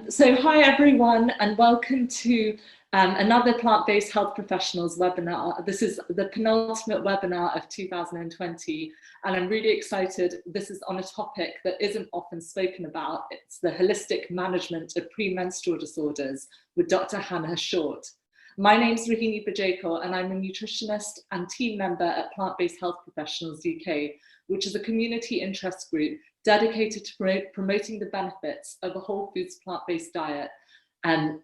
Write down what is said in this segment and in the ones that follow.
So hi everyone, and welcome to another plant-based health professionals webinar. This is the penultimate webinar of 2020, and I'm really excited. This is on a topic that isn't often spoken about. It's the holistic management of premenstrual disorders with Dr. Hannah Short. My name's Rahini Bajekar, and I'm a nutritionist and team member at Plant-Based Health Professionals UK, which is a community interest group dedicated to promoting the benefits of a whole foods plant-based diet and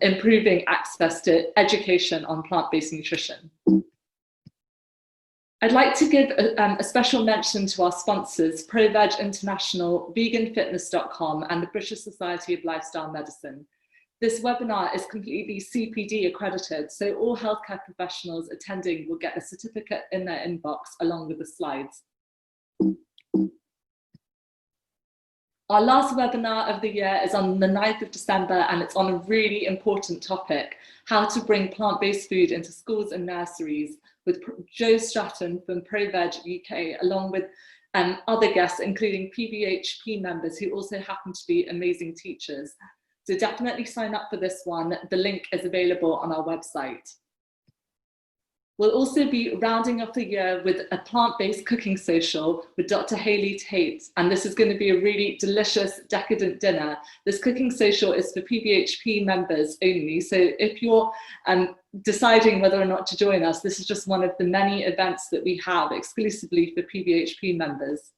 improving access to education on plant-based nutrition. I'd like to give a special mention to our sponsors, ProVeg International, veganfitness.com, and the British Society of Lifestyle Medicine. This webinar is completely CPD accredited, so all healthcare professionals attending will get a certificate in their inbox along with the slides. Our last webinar of the year is on the 9th of December, and it's on a really important topic, how to bring plant-based food into schools and nurseries, with Jo Stratton from ProVeg UK, along with other guests, including PBHP members who also happen to be amazing teachers. So definitely sign up for this one. The link is available on our website. We'll also be rounding off the year with a plant-based cooking social with Dr. Hayley Tate, and this is going to be a really delicious, decadent dinner. This cooking social is for PBHP members only, so if you're deciding whether or not to join us, this is just one of the many events that we have exclusively for PBHP members.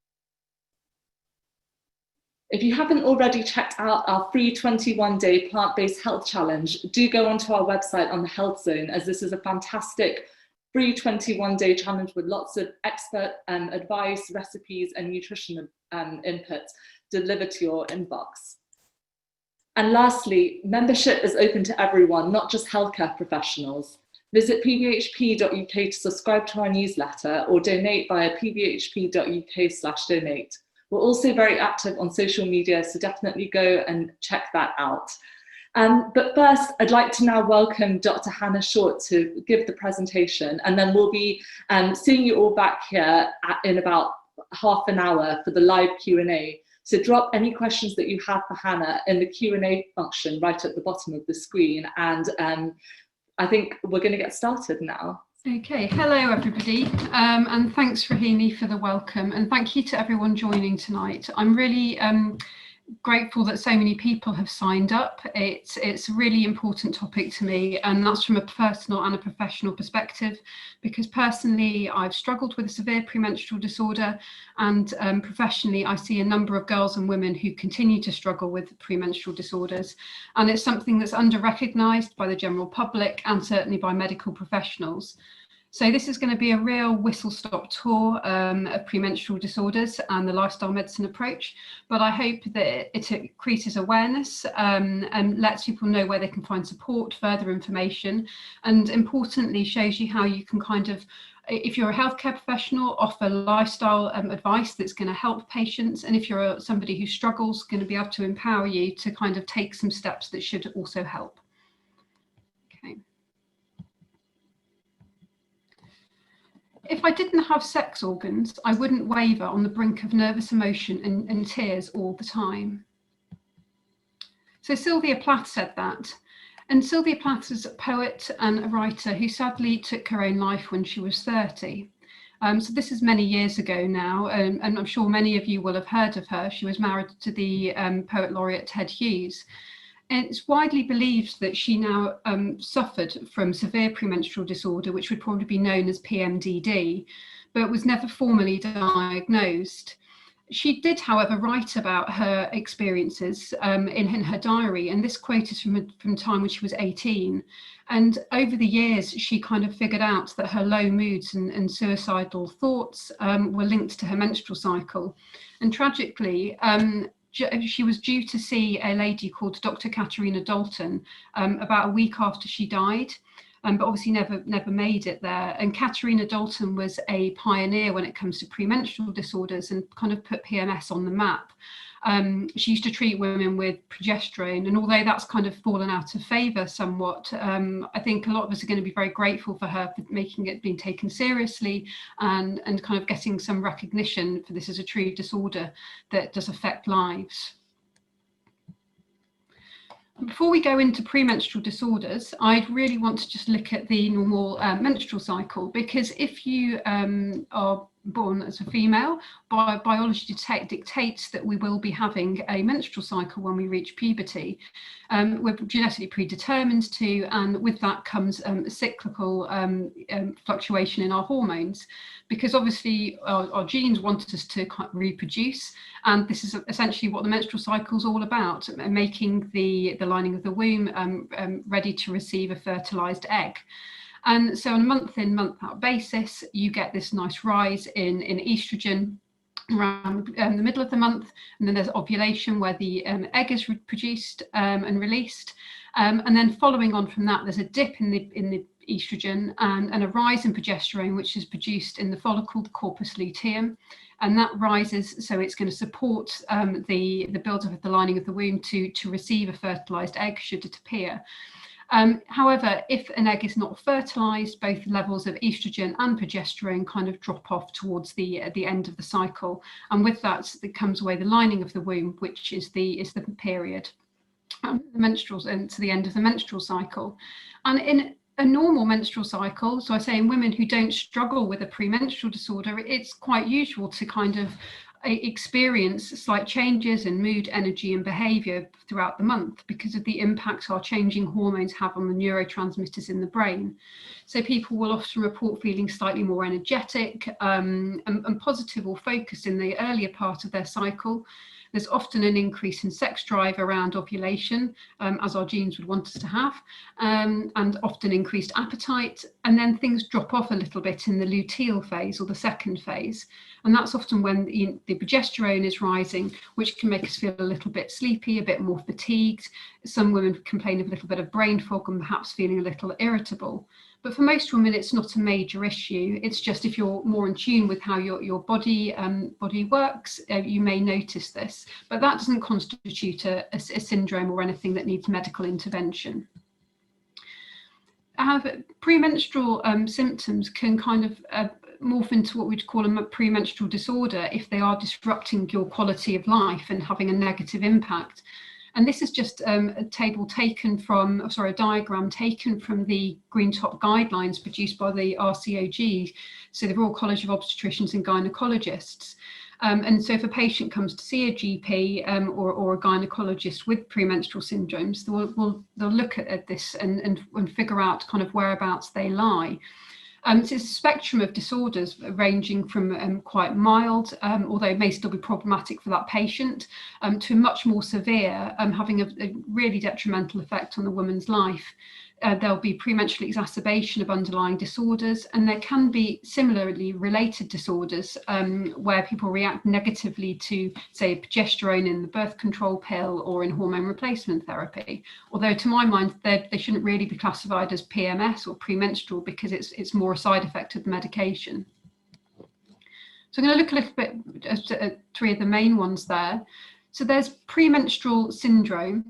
If you haven't already checked out our free 21-day plant-based health challenge, do go onto our website on the Health Zone, as this is a fantastic free 21-day challenge with lots of expert advice, recipes, and nutrition inputs delivered to your inbox. And lastly, membership is open to everyone, not just healthcare professionals. Visit pbhp.uk to subscribe to our newsletter or donate via pbhp.uk/donate. We're also very active on social media, so definitely go and check that out. But first, I'd like to now welcome Dr. Hannah Short to give the presentation, and then we'll be seeing you all back here in about half an hour for the live Q&A. So drop any questions that you have for Hannah in the Q&A function right at the bottom of the screen, and I think we're going to get started now. Okay, hello everybody, and thanks Rahini for the welcome, and thank you to everyone joining tonight. I'm really grateful that so many people have signed up. It's a really important topic to me, and that's from a personal and a professional perspective, because personally I've struggled with a severe premenstrual disorder, and professionally I see a number of girls and women who continue to struggle with premenstrual disorders, and it's something that's under-recognised by the general public and certainly by medical professionals. So this is going to be a real whistle-stop tour of premenstrual disorders and the lifestyle medicine approach, but I hope that it increases awareness and lets people know where they can find support, further information, and importantly shows you how you can kind of, if you're a healthcare professional, offer lifestyle advice that's going to help patients, and if you're somebody who struggles, going to be able to empower you to kind of take some steps that should also help. Okay. If I didn't have sex organs, I wouldn't waver on the brink of nervous emotion and tears all the time. So Sylvia Plath said that. And Sylvia Plath is a poet and a writer who sadly took her own life when she was 30. So this is many years ago now, and I'm sure many of you will have heard of her. She was married to the poet laureate Ted Hughes. And it's widely believed that she now suffered from severe premenstrual disorder, which would probably be known as PMDD, but was never formally diagnosed. She did, however, write about her experiences in her diary, and this quote is from time when she was 18. And over the years, she kind of figured out that her low moods and suicidal thoughts were linked to her menstrual cycle. And tragically, she was due to see a lady called Dr. Katerina Dalton about a week after she died, but obviously never made it there. And Katerina Dalton was a pioneer when it comes to premenstrual disorders and kind of put PMS on the map. She used to treat women with progesterone, and although that's kind of fallen out of favour somewhat, I think a lot of us are going to be very grateful for her for making it being taken seriously and kind of getting some recognition for this as a true disorder that does affect lives. Before we go into premenstrual disorders, I'd really want to just look at the normal menstrual cycle, because if you are born as a female, biology dictates that we will be having a menstrual cycle when we reach puberty. We're genetically predetermined to, and with that comes cyclical fluctuation in our hormones, because obviously our genes want us to reproduce, and this is essentially what the menstrual cycle is all about, making the lining of the womb ready to receive a fertilized egg. And so on a month in, month out basis, you get this nice rise in estrogen around the middle of the month, and then there's ovulation where the egg is produced and released, and then following on from that, there's a dip in the estrogen and a rise in progesterone, which is produced in the follicle, the corpus luteum, and that rises, so it's going to support the build-up of the lining of the womb to receive a fertilized egg should it appear. However, if an egg is not fertilized, both levels of estrogen and progesterone kind of drop off towards the end of the cycle, and with that comes away the lining of the womb, which is the period, the menstrual, and to the end of the menstrual cycle. And in a normal menstrual cycle, so I say in women who don't struggle with a premenstrual disorder, it's quite usual to kind of experience slight changes in mood, energy and behavior throughout the month because of the impact our changing hormones have on the neurotransmitters in the brain. So people will often report feeling slightly more energetic and positive or focused in the earlier part of their cycle. There's often an increase in sex drive around ovulation, as our genes would want us to have, and often increased appetite. And then things drop off a little bit in the luteal phase, or the second phase. And that's often when the progesterone is rising, which can make us feel a little bit sleepy, a bit more fatigued. Some women complain of a little bit of brain fog and perhaps feeling a little irritable. But for most women, it's not a major issue. It's just if you're more in tune with how your body works, you may notice this. But that doesn't constitute a syndrome or anything that needs medical intervention. However, premenstrual symptoms can kind of morph into what we'd call a premenstrual disorder if they are disrupting your quality of life and having a negative impact. And this is just a table taken from, sorry, a diagram taken from the Green Top guidelines produced by the RCOG, so the Royal College of Obstetricians and Gynecologists. And so if a patient comes to see a GP or a gynecologist with premenstrual syndromes, they'll look at this and figure out kind of whereabouts they lie. So it's a spectrum of disorders ranging from quite mild, although it may still be problematic for that patient, to much more severe, having a really detrimental effect on the woman's life. There'll be premenstrual exacerbation of underlying disorders, and there can be similarly related disorders where people react negatively to, say, progesterone in the birth control pill or in hormone replacement therapy. Although to my mind, they shouldn't really be classified as PMS or premenstrual because it's more a side effect of the medication. So I'm going to look a little bit at three of the main ones there. So there's premenstrual syndrome.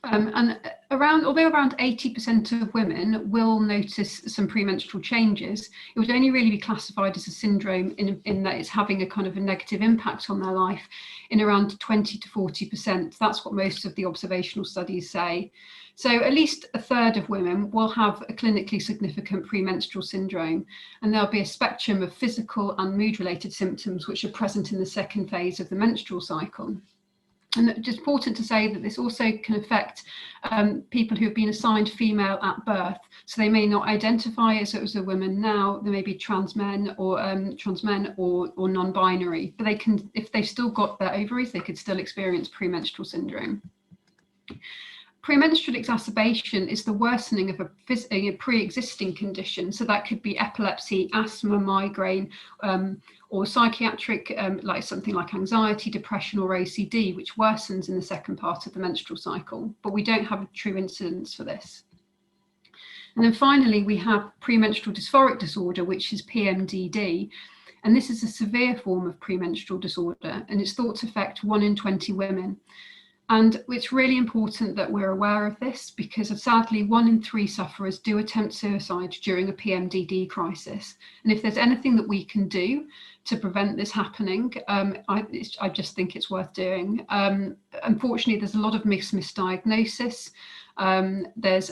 And although around 80% of women will notice some premenstrual changes, it would only really be classified as a syndrome in that it's having a kind of a negative impact on their life in around 20 to 40%. That's what most of the observational studies say. So at least a third of women will have a clinically significant premenstrual syndrome, and there'll be a spectrum of physical and mood-related symptoms which are present in the second phase of the menstrual cycle. And it's important to say that this also can affect people who have been assigned female at birth. So they may not identify as a woman now, they may be trans men or non-binary, but they can, if they've still got their ovaries, they could still experience premenstrual syndrome. Premenstrual exacerbation is the worsening of a pre-existing condition. So that could be epilepsy, asthma, migraine, or psychiatric, like something like anxiety, depression, or OCD, which worsens in the second part of the menstrual cycle. But we don't have a true incidence for this. And then finally, we have premenstrual dysphoric disorder, which is PMDD. And this is a severe form of premenstrual disorder, and it's thought to affect 1 in 20 women. And it's really important that we're aware of this, because sadly 1 in 3 sufferers do attempt suicide during a PMDD crisis. And if there's anything that we can do to prevent this happening, I just think it's worth doing. Unfortunately, there's a lot of misdiagnosis.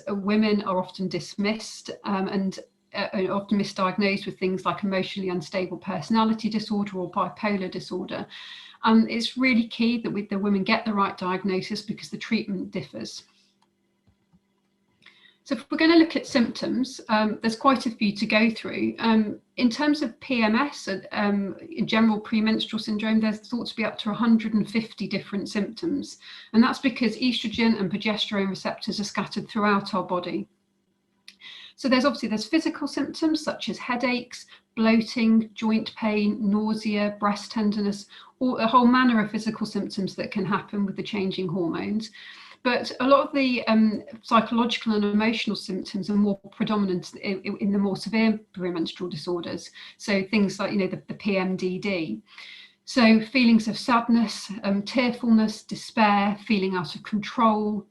Women are often dismissed and often misdiagnosed with things like emotionally unstable personality disorder or bipolar disorder. And it's really key that the women get the right diagnosis, because the treatment differs. So if we're going to look at symptoms, there's quite a few to go through. In terms of PMS, general premenstrual syndrome, there's thought to be up to 150 different symptoms. And that's because estrogen and progesterone receptors are scattered throughout our body. So there's physical symptoms such as headaches, bloating, joint pain, nausea, breast tenderness, or a whole manner of physical symptoms that can happen with the changing hormones. But a lot of the psychological and emotional symptoms are more predominant in the more severe premenstrual disorders. So things like, the PMDD. So feelings of sadness, tearfulness, despair, feeling out of control,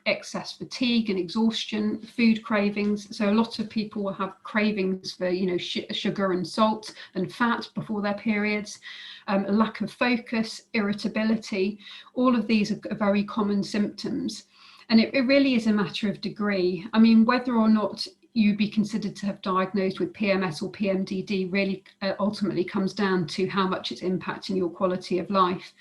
excess fatigue and exhaustion, food cravings. So a lot of people will have cravings for, sugar and salt and fat before their periods, a lack of focus, irritability. All of these are very common symptoms. And it really is a matter of degree. I mean, whether or not you'd be considered to have diagnosed with PMS or PMDD really ultimately comes down to how much it's impacting your quality of life.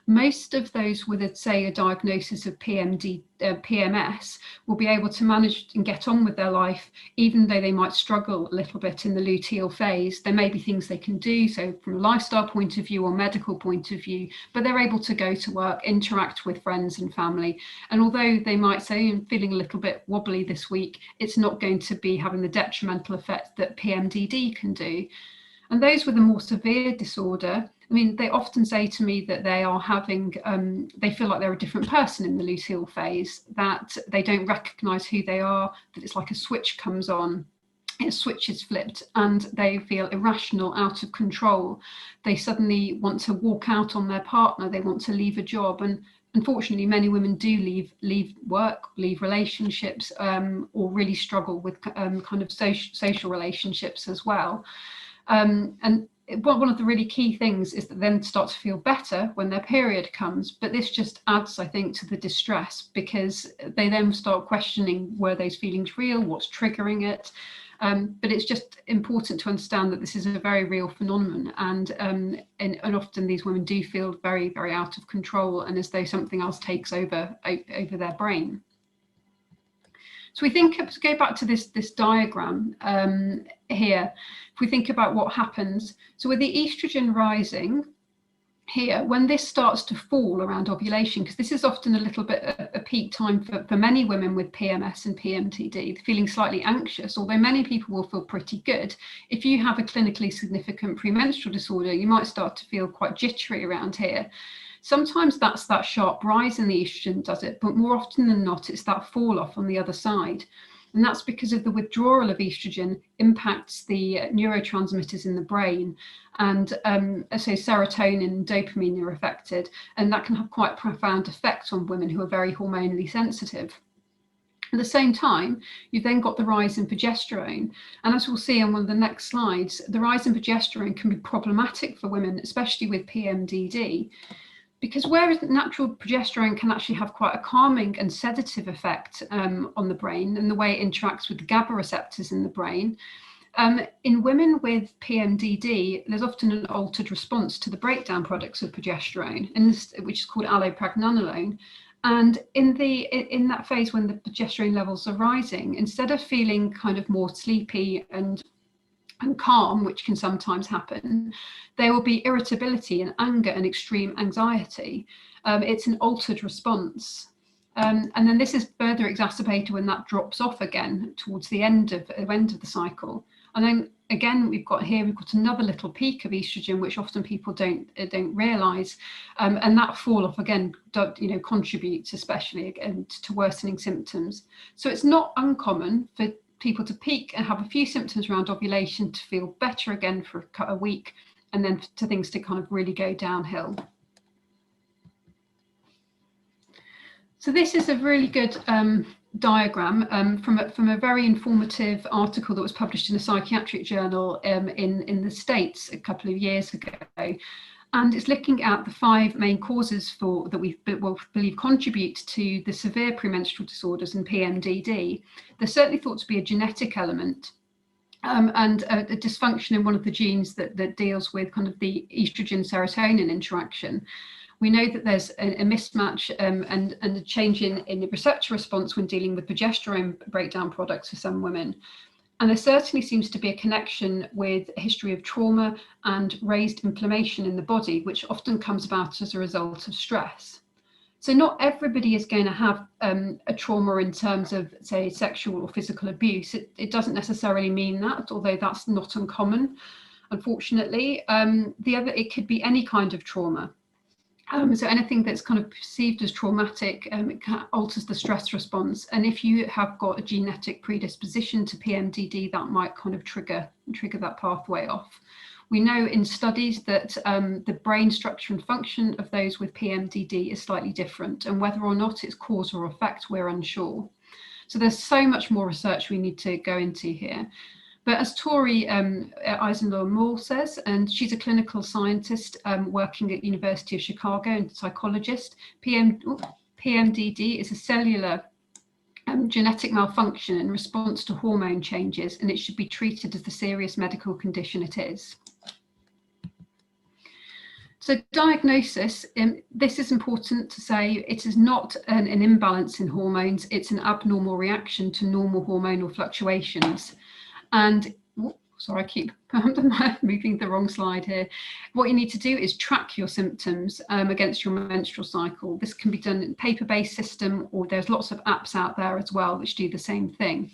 Most of those with, say, a diagnosis of PMS will be able to manage and get on with their life, even though they might struggle a little bit in the luteal phase. There may be things they can do, so from a lifestyle point of view or medical point of view, but they're able to go to work, interact with friends and family. And although they might say, I'm feeling a little bit wobbly this week, it's not going to be having the detrimental effect that PMDD can do. And those with a more severe disorder, I mean, they often say to me that they are having, they feel like they're a different person in the luteal phase, that they don't recognize who they are, that it's like a switch comes on, a switch is flipped, and they feel irrational, out of control. They suddenly want to walk out on their partner, they want to leave a job. And unfortunately, many women do leave work, leave relationships, or really struggle with kind of social relationships as well. And one of the really key things is that then start to feel better when their period comes. But this just adds, I think, to the distress, because they then start questioning, were those feelings real? What's triggering it? But it's just important to understand that this is a very real phenomenon, and often these women do feel very, very out of control, and as though something else takes over their brain. So we think, to go back to this diagram here, if we think about what happens, so with the estrogen rising here, when this starts to fall around ovulation, because this is often a little bit a peak time for many women with PMS and PMDD, feeling slightly anxious, although many people will feel pretty good. If you have a clinically significant premenstrual disorder, you might start to feel quite jittery around here. Sometimes that's that sharp rise in the estrogen does it, but more often than not, it's that fall off on the other side. And that's because of the withdrawal of estrogen impacts the neurotransmitters in the brain. And so serotonin and dopamine are affected, and that can have quite a profound effect on women who are very hormonally sensitive. At the same time, you've then got the rise in progesterone. And as we'll see on one of the next slides, the rise in progesterone can be problematic for women, especially with PMDD. Because whereas natural progesterone can actually have quite a calming and sedative effect on the brain and the way it interacts with the GABA receptors in the brain, in women with PMDD, there's often an altered response to the breakdown products of progesterone, which is called allopregnanolone. And in that phase when the progesterone levels are rising, instead of feeling kind of more sleepy and calm, which can sometimes happen, there will be irritability and anger and extreme anxiety. It's an altered response. And then this is further exacerbated when that drops off again towards the end of the cycle. And then again, we've got another little peak of estrogen, which often people don't realise, and that fall off again, contributes especially again to worsening symptoms. So it's not uncommon for people to peak and have a few symptoms around ovulation to feel better again for a week, and then to things to kind of really go downhill. So this is a really good diagram from a very informative article that was published in a psychiatric journal in the States a couple of years ago. And it's looking at the 5 main causes that we believe contribute to the severe premenstrual disorders and PMDD. They're certainly thought to be a genetic element. And a dysfunction in one of the genes that deals with kind of the estrogen-serotonin interaction. We know that there's a mismatch and a change in the receptor response when dealing with progesterone breakdown products for some women. And there certainly seems to be a connection with a history of trauma and raised inflammation in the body, which often comes about as a result of stress. So not everybody is going to have a trauma in terms of, say, sexual or physical abuse. It doesn't necessarily mean that, although that's not uncommon, unfortunately. It could be any kind of trauma. So anything that's kind of perceived as traumatic, it alters the stress response. And if you have got a genetic predisposition to PMDD, that might kind of trigger that pathway off. We know in studies that the brain structure and function of those with PMDD is slightly different, and whether or not it's cause or effect, we're unsure. So there's so much more research we need to go into here. But as Tori Eisenlohr-Moore says, and she's a clinical scientist working at University of Chicago and psychologist, PMDD is a cellular genetic malfunction in response to hormone changes, and it should be treated as the serious medical condition it is. So diagnosis, this is important to say, it is not an imbalance in hormones, it's an abnormal reaction to normal hormonal fluctuations. And sorry, I keep moving the wrong slide here. What you need to do is track your symptoms against your menstrual cycle. This can be done in a paper-based system, or there's lots of apps out there as well which do the same thing.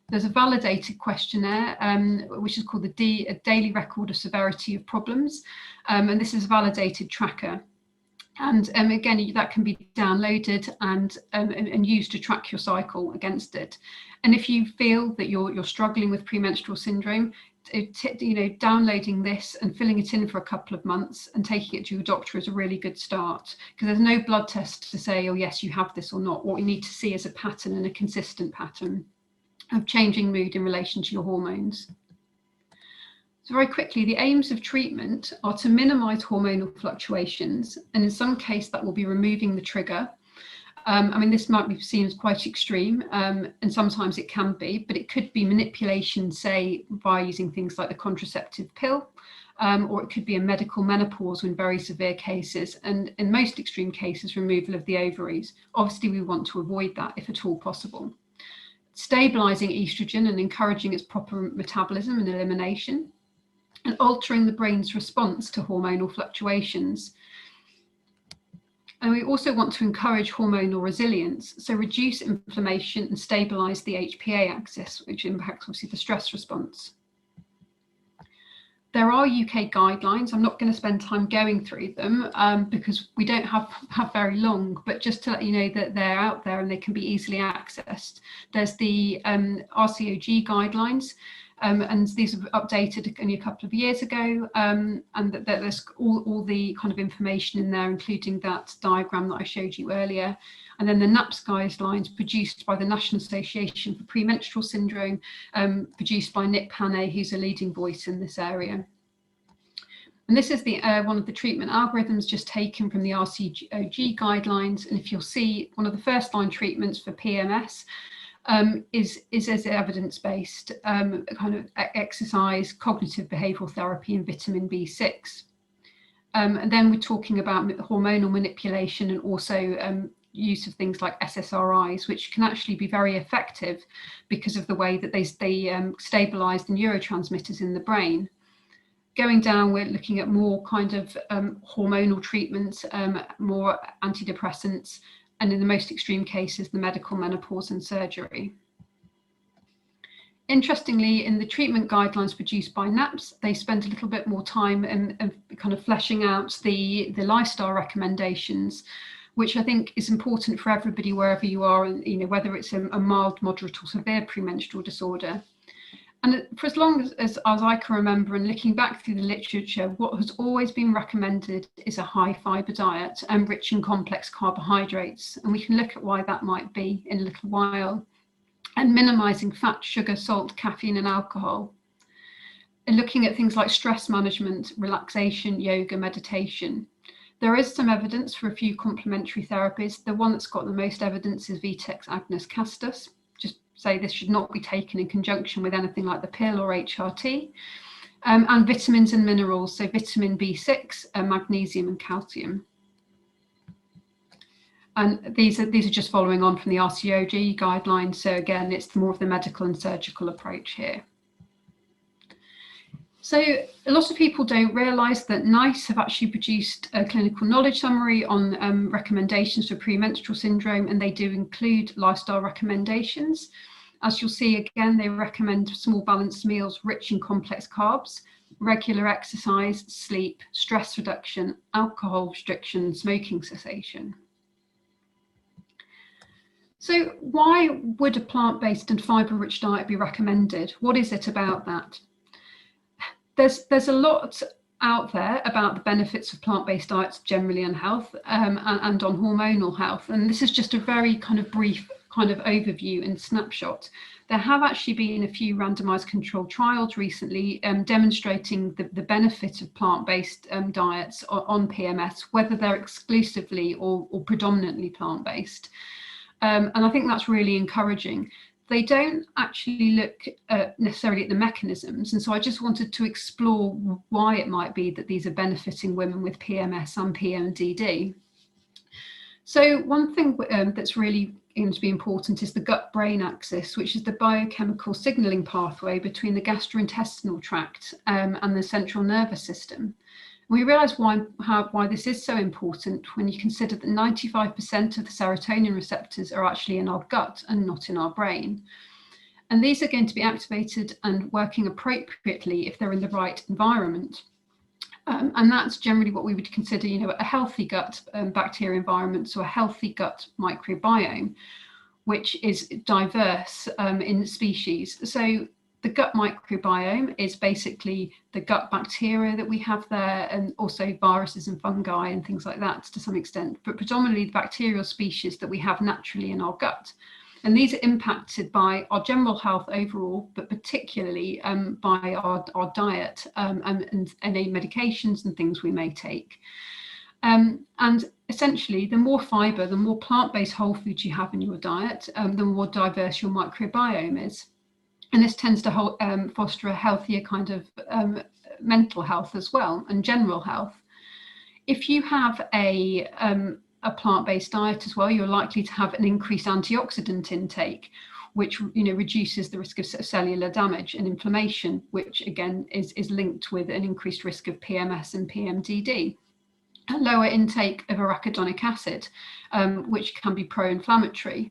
There's a validated questionnaire, which is called a Daily Record of Severity of Problems. And this is a validated tracker. And again, that can be downloaded and used to track your cycle against it. And if you feel that you're struggling with premenstrual syndrome, downloading this and filling it in for a couple of months and taking it to your doctor is a really good start, because there's no blood test to say, oh yes, you have this or not. What you need to see is a pattern, and a consistent pattern of changing mood in relation to your hormones. So very quickly, the aims of treatment are to minimise hormonal fluctuations, and in some case that will be removing the trigger. I mean, this might be seen as quite extreme, and sometimes it can be, but it could be manipulation, say, by using things like the contraceptive pill, or it could be a medical menopause in very severe cases, and in most extreme cases, removal of the ovaries. Obviously, we want to avoid that if at all possible. Stabilising estrogen and encouraging its proper metabolism and elimination, and altering the brain's response to hormonal fluctuations. And we also want to encourage hormonal resilience, so reduce inflammation and stabilise the HPA axis, which impacts obviously the stress response. There are UK guidelines. I'm not going to spend time going through them because we don't have very long, but just to let you know that they're out there and they can be easily accessed. There's the RCOG guidelines, and these were updated only a couple of years ago, and that there's all the kind of information in there, including that diagram that I showed you earlier. And then the NAPS guidelines produced by the National Association for Premenstrual Syndrome, produced by Nick Panay, who's a leading voice in this area. And this is the one of the treatment algorithms just taken from the RCOG guidelines. And if you'll see, one of the first line treatments for PMS is as evidence-based, kind of exercise, cognitive behavioural therapy, and vitamin B6. And then we're talking about hormonal manipulation and also use of things like SSRIs, which can actually be very effective because of the way that they stabilise the neurotransmitters in the brain. Going down, we're looking at more kind of hormonal treatments, more antidepressants, and in the most extreme cases, the medical menopause and surgery. Interestingly, in the treatment guidelines produced by NAPS, they spend a little bit more time in kind of fleshing out the lifestyle recommendations, which I think is important for everybody wherever you are, and whether it's a mild, moderate or severe premenstrual disorder. And for as long as I can remember, and looking back through the literature, what has always been recommended is a high fibre diet and rich in complex carbohydrates. And we can look at why that might be in a little while. And minimising fat, sugar, salt, caffeine and alcohol. And looking at things like stress management, relaxation, yoga, meditation. There is some evidence for a few complementary therapies. The one that's got the most evidence is Vitex agnus castus. Just say this should not be taken in conjunction with anything like the pill or HRT. And vitamins and minerals, so vitamin B6, magnesium and calcium. And these are just following on from the RCOG guidelines. So again, it's more of the medical and surgical approach here. So a lot of people don't realise that NICE have actually produced a clinical knowledge summary on recommendations for premenstrual syndrome, and they do include lifestyle recommendations. As you'll see, again, they recommend small balanced meals rich in complex carbs, regular exercise, sleep, stress reduction, alcohol restriction, smoking cessation. So why would a plant-based and fibre-rich diet be recommended? What is it about that? There's a lot out there about the benefits of plant-based diets generally on health and on hormonal health. And this is just a very kind of brief kind of overview and snapshot. There have actually been a few randomized controlled trials recently demonstrating the benefit of plant-based diets on PMS, whether they're exclusively or predominantly plant-based. And I think that's really encouraging. They don't actually look necessarily at the mechanisms. And so I just wanted to explore why it might be that these are benefiting women with PMS and PMDD. So one thing that's really going to be important is the gut-brain axis, which is the biochemical signaling pathway between the gastrointestinal tract and the central nervous system. We realise why this is so important when you consider that 95% of the serotonin receptors are actually in our gut and not in our brain. And these are going to be activated and working appropriately if they're in the right environment. And that's generally what we would consider, a healthy gut bacteria environment, so a healthy gut microbiome, which is diverse in species. So the gut microbiome is basically the gut bacteria that we have there, and also viruses and fungi and things like that to some extent, but predominantly the bacterial species that we have naturally in our gut. And these are impacted by our general health overall, but particularly by our diet and any medications and things we may take. And essentially, the more fibre, the more plant-based whole foods you have in your diet, the more diverse your microbiome is. And this tends to foster a healthier kind of mental health as well, and general health. If you have a plant-based diet as well, you're likely to have an increased antioxidant intake, which reduces the risk of cellular damage and inflammation, which again is linked with an increased risk of PMS and PMDD. A lower intake of arachidonic acid, which can be pro-inflammatory.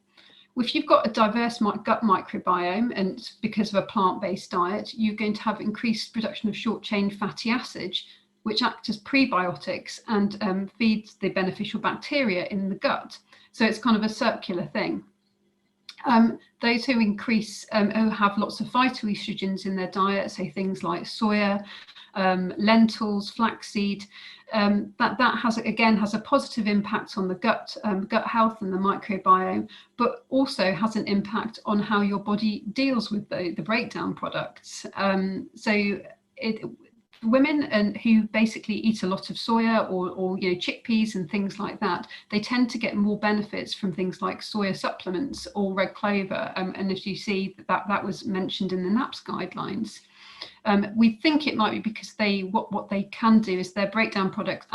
If you've got a diverse gut microbiome, and because of a plant-based diet, you're going to have increased production of short-chain fatty acids, which act as prebiotics and feeds the beneficial bacteria in the gut. So it's kind of a circular thing. Those who who have lots of phytoestrogens in their diet, so things like soya, lentils, flaxseed, that has a positive impact on the gut health and the microbiome, but also has an impact on how your body deals with the breakdown products. Women who basically eat a lot of soya or chickpeas and things like that, they tend to get more benefits from things like soya supplements or red clover. And as you see, that was mentioned in the NAPS guidelines. We think it might be because what they can do is their breakdown products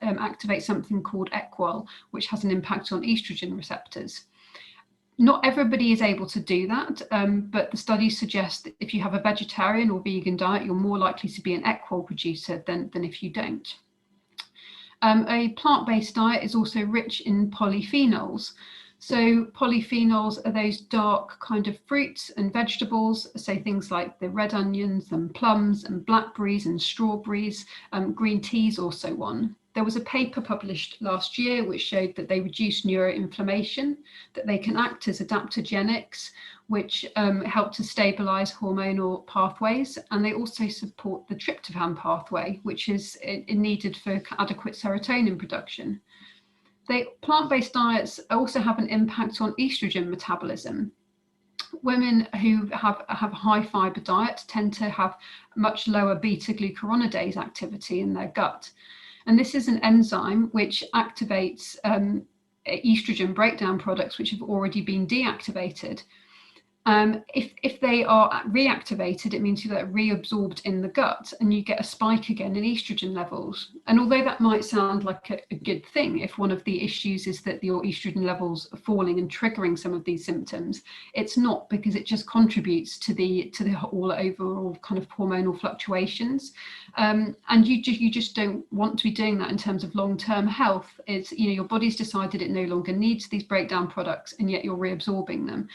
activate something called Equol, which has an impact on estrogen receptors. Not everybody is able to do that, but the studies suggest that if you have a vegetarian or vegan diet, you're more likely to be an Equol producer than if you don't. A plant-based diet is also rich in polyphenols. So polyphenols are those dark kind of fruits and vegetables, so things like the red onions and plums and blackberries and strawberries, green tea is also one. there was a paper published last year which showed that they reduce neuroinflammation, that they can act as adaptogenics, which help to stabilize hormonal pathways, and they also support the tryptophan pathway, which is needed for adequate serotonin production. Plant-based diets also have an impact on estrogen metabolism. Women who have a high fiber diet tend to have much lower beta-glucuronidase activity in their gut. And this is an enzyme which activates estrogen breakdown products which have already been deactivated. If they are reactivated, it means they're reabsorbed in the gut and you get a spike again in estrogen levels. And although that might sound like a good thing, if one of the issues is that your estrogen levels are falling and triggering some of these symptoms, it's not, because it just contributes to the all overall kind of hormonal fluctuations. And you just don't want to be doing that in terms of long-term health. It's, your body's decided it no longer needs these breakdown products, and yet you're reabsorbing them.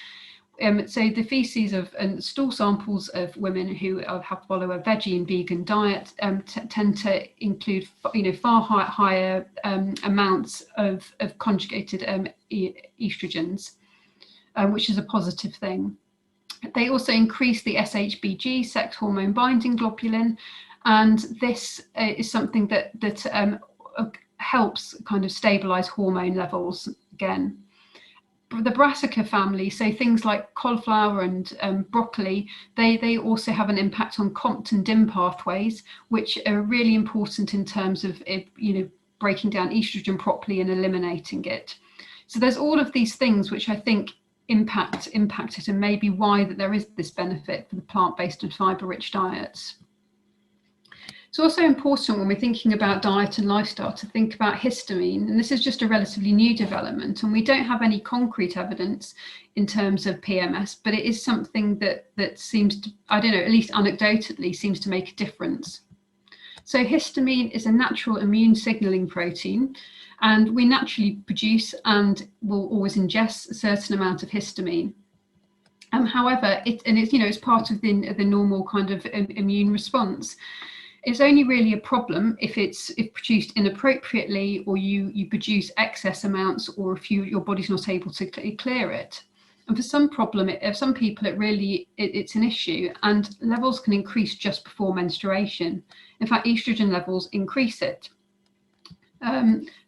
So the feces and stool samples of women who follow a veggie and vegan diet tend to include, far higher amounts of conjugated estrogens, which is a positive thing. They also increase the SHBG, sex hormone binding globulin, and this is something that helps kind of stabilize hormone levels again. The brassica family, so things like cauliflower and broccoli, they also have an impact on COMT and DIM pathways, which are really important in terms of breaking down estrogen properly and eliminating it. So there's all of these things which I think impact it, and maybe why that there is this benefit for the plant-based and fiber-rich diets. It's also important when we're thinking about diet and lifestyle to think about histamine, and this is just a relatively new development, and we don't have any concrete evidence in terms of PMS, but it is something that seems to, I don't know, at least anecdotally seems to make a difference. So histamine is a natural immune signaling protein, and we naturally produce and will always ingest a certain amount of histamine. However, it's part of the normal kind of immune response. It's only really a problem if produced inappropriately, or you produce excess amounts, or if your body's not able to clear it. And for some people, it's an issue, and levels can increase just before menstruation. In fact, estrogen levels increase it.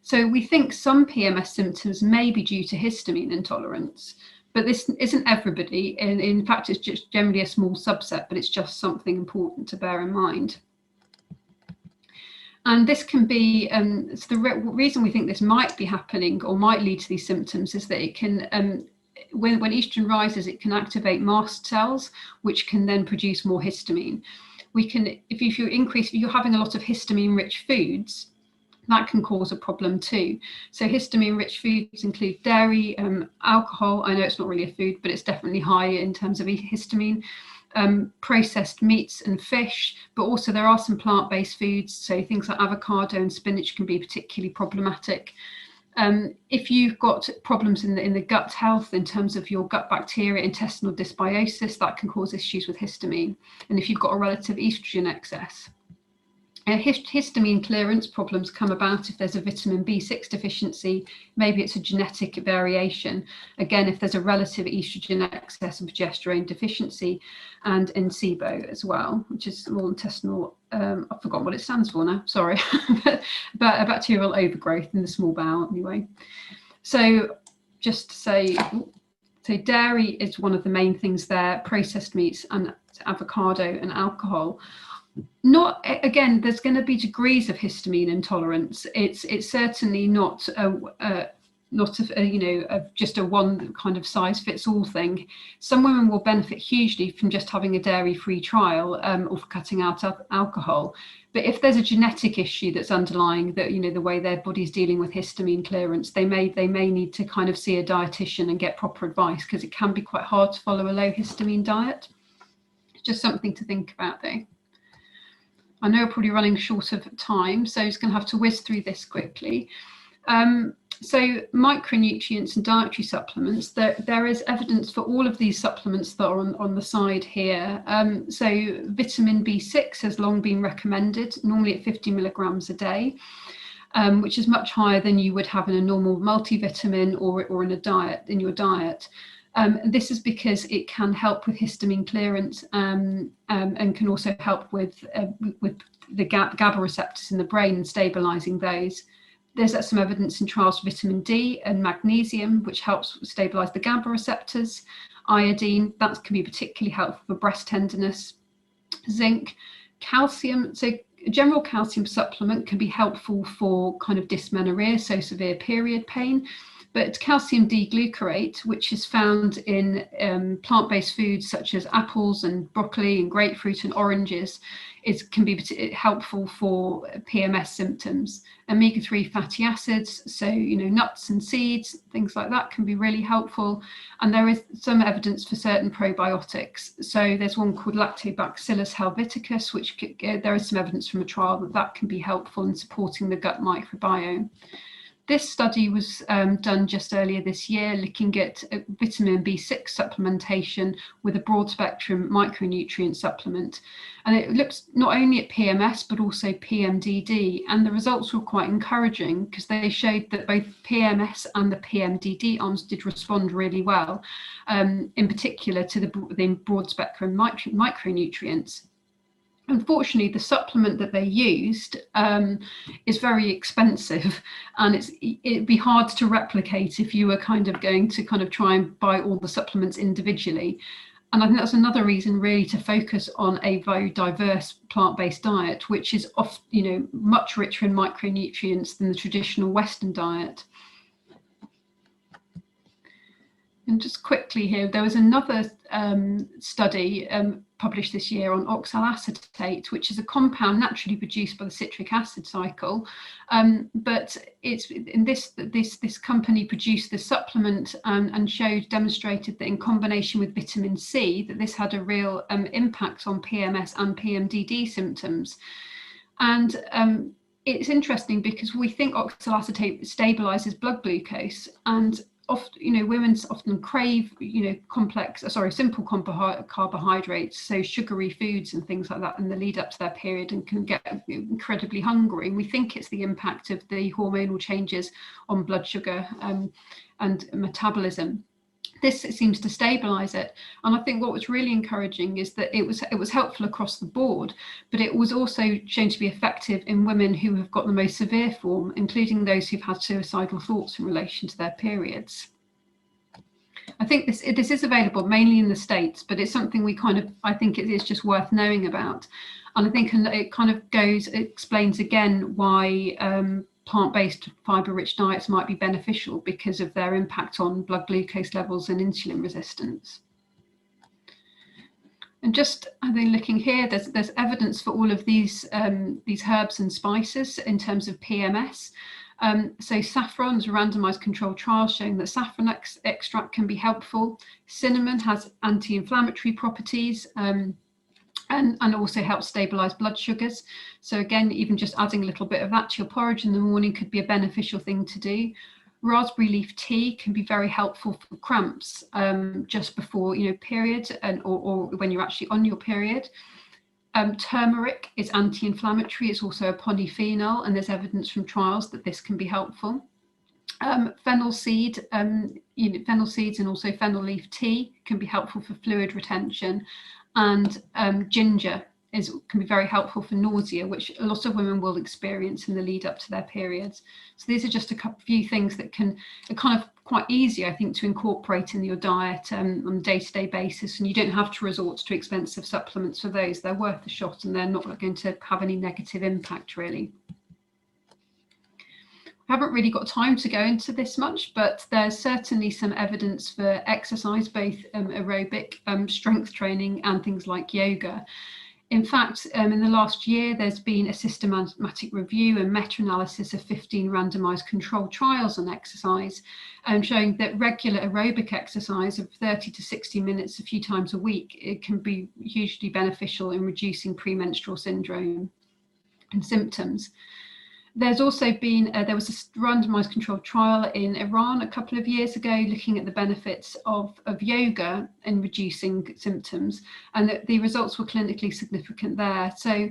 So we think some PMS symptoms may be due to histamine intolerance, but this isn't everybody. And in fact, it's just generally a small subset, but it's just something important to bear in mind. And this can be, so the reason we think this might be happening or might lead to these symptoms is that it can, when estrogen rises, it can activate mast cells, which can then produce more histamine. If you're having a lot of histamine-rich foods, that can cause a problem too. So histamine-rich foods include dairy, alcohol. I know it's not really a food, but it's definitely high in terms of histamine. Processed meats and fish, but also there are some plant-based foods, so things like avocado and spinach can be particularly problematic. If you've got problems in the gut health in terms of your gut bacteria, intestinal dysbiosis, that can cause issues with histamine. And if you've got a relative estrogen excess. Histamine clearance problems come about if there's a vitamin B6 deficiency. Maybe it's a genetic variation. Again, if there's a relative estrogen excess and progesterone deficiency, and in SIBO as well, which is small intestinal, I've forgotten what it stands for now, sorry, but a bacterial overgrowth in the small bowel anyway. So just to say, so dairy is one of the main things there, processed meats and avocado and alcohol. Again, there's going to be degrees of histamine intolerance. It's certainly not just a one kind of size fits all thing. Some women will benefit hugely from just having a dairy-free trial or for cutting out alcohol. But if there's a genetic issue that's underlying that, the way their body's dealing with histamine clearance, they may need to kind of see a dietitian and get proper advice, because it can be quite hard to follow a low histamine diet. It's just something to think about though. I know we're probably running short of time, so I'm just going to have to whiz through this quickly. So micronutrients and dietary supplements, there is evidence for all of these supplements that are on the side here. So vitamin B6 has long been recommended, normally at 50 milligrams a day. which is much higher than you would have in a normal multivitamin or in a diet, in your diet. This is because it can help with histamine clearance and can also help with the GABA receptors in the brain and stabilising those. There's some evidence in trials for vitamin D and magnesium, which helps stabilise the GABA receptors. Iodine, that can be particularly helpful for breast tenderness. Zinc, calcium, so a general calcium supplement can be helpful for kind of dysmenorrhea, so severe period pain. But calcium D-glucarate, which is found in plant-based foods such as apples and broccoli and grapefruit and oranges, can be helpful for PMS symptoms. Omega-3 fatty acids, so nuts and seeds, things like that, can be really helpful. And there is some evidence for certain probiotics. So there's one called Lactobacillus helveticus, which there is some evidence from a trial that can be helpful in supporting the gut microbiome. This study was done just earlier this year, looking at vitamin B6 supplementation with a broad spectrum micronutrient supplement. And it looked not only at PMS, but also PMDD. And the results were quite encouraging because they showed that both PMS and the PMDD arms did respond really well, in particular to the broad spectrum micronutrients. Unfortunately, the supplement that they used is very expensive, and it'd be hard to replicate if you were going to try and buy all the supplements individually. And I think that's another reason really to focus on a very diverse plant-based diet, which is much richer in micronutrients than the traditional Western diet. And just quickly here, there was another study published this year on oxalacetate, which is a compound naturally produced by the citric acid cycle. But it's in this company produced the supplement and demonstrated that in combination with vitamin C, that this had a real impact on PMS and PMDD symptoms. And it's interesting because we think oxalacetate stabilizes blood glucose, and often, women often crave, simple carbohydrates, so sugary foods and things like that in the lead up to their period, and can get incredibly hungry. And we think it's the impact of the hormonal changes on blood sugar and metabolism. This seems to stabilize it. And I think what was really encouraging is that it was helpful across the board, but it was also shown to be effective in women who have got the most severe form, including those who've had suicidal thoughts in relation to their periods. I think this is available mainly in the States, but it's something I think it is just worth knowing about. And I think it explains again why plant-based fibre-rich diets might be beneficial because of their impact on blood glucose levels and insulin resistance. And just, I think, looking here, there's evidence for all of these herbs and spices in terms of PMS. So saffron is a randomized controlled trial showing that saffron extract can be helpful. Cinnamon has anti-inflammatory properties. And also helps stabilize blood sugars. So again, even just adding a little bit of that to your porridge in the morning could be a beneficial thing to do. Raspberry leaf tea can be very helpful for cramps just before period or when you're actually on your period. Turmeric is anti-inflammatory. It's also a polyphenol, and there's evidence from trials that this can be helpful. Fennel seeds and also fennel leaf tea can be helpful for fluid retention. And ginger can be very helpful for nausea, which a lot of women will experience in the lead up to their periods. So these are just a few things that are quite easy, I think, to incorporate in your diet on a day-to-day basis, and you don't have to resort to expensive supplements for those. They're worth a shot, and they're not going to have any negative impact, really. I haven't really got time to go into this much, but there's certainly some evidence for exercise, both aerobic, strength training, and things like yoga. In fact, in the last year, there's been a systematic review and meta-analysis of 15 randomized controlled trials on exercise, showing that regular aerobic exercise of 30 to 60 minutes a few times a week, it can be hugely beneficial in reducing premenstrual syndrome and symptoms. There's also been, there was a randomized controlled trial in Iran a couple of years ago looking at the benefits of yoga in reducing symptoms, and the results were clinically significant there. So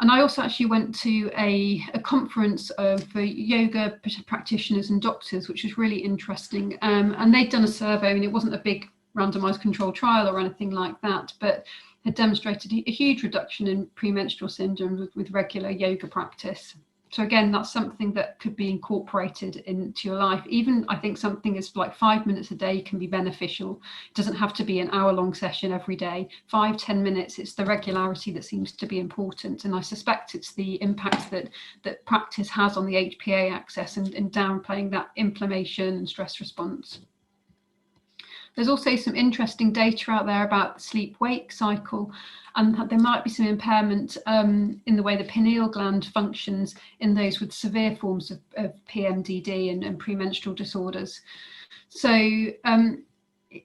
And I also actually went to a conference for yoga practitioners and doctors, which was really interesting. And they'd done a survey, and it wasn't a big randomized controlled trial or anything like that, but had demonstrated a huge reduction in premenstrual syndrome with regular yoga practice. So again, that's something that could be incorporated into your life. Even I think something is like 5 minutes a day can be beneficial. It doesn't have to be an hour-long session every day. 5-10 minutes, it's the regularity that seems to be important. And I suspect it's the impact that practice has on the HPA axis and downplaying that inflammation and stress response. There's also some interesting data out there about the sleep-wake cycle, and there might be some impairment in the way the pineal gland functions in those with severe forms of PMDD and premenstrual disorders. So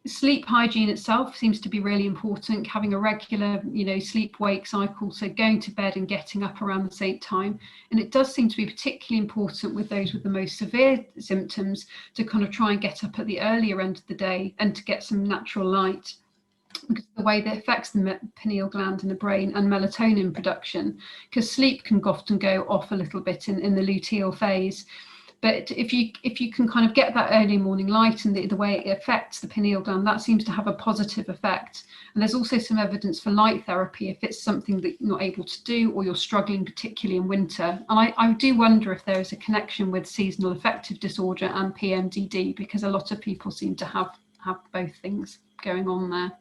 sleep hygiene itself seems to be really important, having a regular, sleep-wake cycle, so going to bed and getting up around the same time. And it does seem to be particularly important with those with the most severe symptoms to kind of try and get up at the earlier end of the day and to get some natural light, because of the way that affects the pineal gland in the brain and melatonin production, because sleep can often go off a little bit in the luteal phase. But if you can kind of get that early morning light and the way it affects the pineal gland, that seems to have a positive effect. And there's also some evidence for light therapy if it's something that you're not able to do or you're struggling, particularly in winter. And I do wonder if there is a connection with seasonal affective disorder and PMDD, because a lot of people seem to have both things going on there.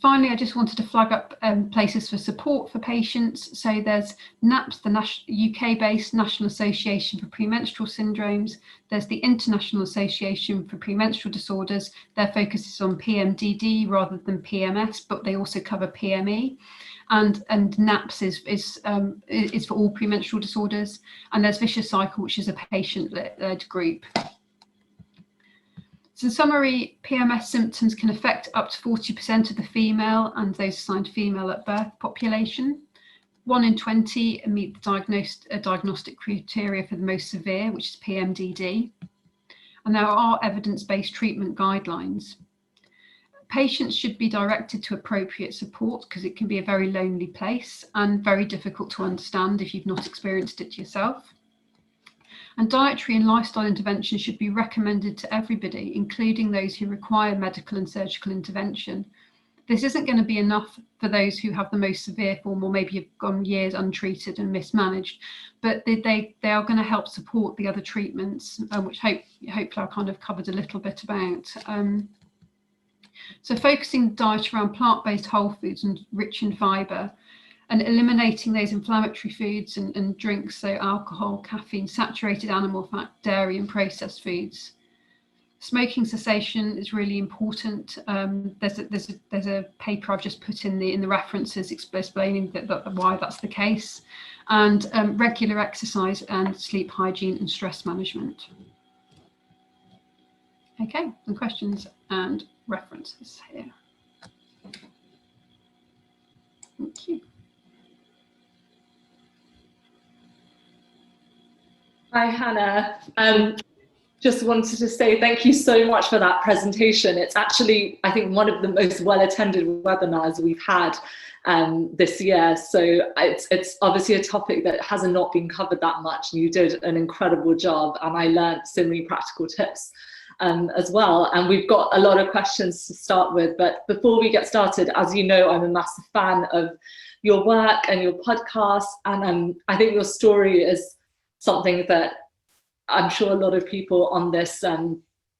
Finally, I just wanted to flag up places for support for patients. So there's NAPS, the UK-based National Association for Premenstrual Syndromes. There's the International Association for Premenstrual Disorders. Their focus is on PMDD rather than PMS, but they also cover PME. And NAPS is for all premenstrual disorders. And there's Vicious Cycle, which is a patient-led group. So in summary, PMS symptoms can affect up to 40% of the female and those assigned female at birth population. 1 in 20 meet the diagnostic criteria for the most severe, which is PMDD. And there are evidence-based treatment guidelines. Patients should be directed to appropriate support because it can be a very lonely place and very difficult to understand if you've not experienced it yourself. And dietary and lifestyle interventions should be recommended to everybody, including those who require medical and surgical intervention. This isn't going to be enough for those who have the most severe form or maybe have gone years untreated and mismanaged, but they are going to help support the other treatments, which hopefully I kind of covered a little bit about. So focusing diet around plant-based whole foods and rich in fibre, and eliminating those inflammatory foods and drinks, so alcohol, caffeine, saturated animal fat, dairy and processed foods. Smoking cessation is really important. There's a paper I've just put in the references explaining why that's the case, and regular exercise and sleep hygiene and stress management. Okay, some questions and references here. Thank you. Hi, Hannah. Just wanted to say thank you so much for that presentation. It's actually, I think, one of the most well-attended webinars we've had this year. So it's obviously a topic that has not been covered that much, and you did an incredible job, and I learned so many practical tips as well. And we've got a lot of questions to start with, but before we get started, as you know, I'm a massive fan of your work and your podcast, and I think your story is something that I'm sure a lot of people on this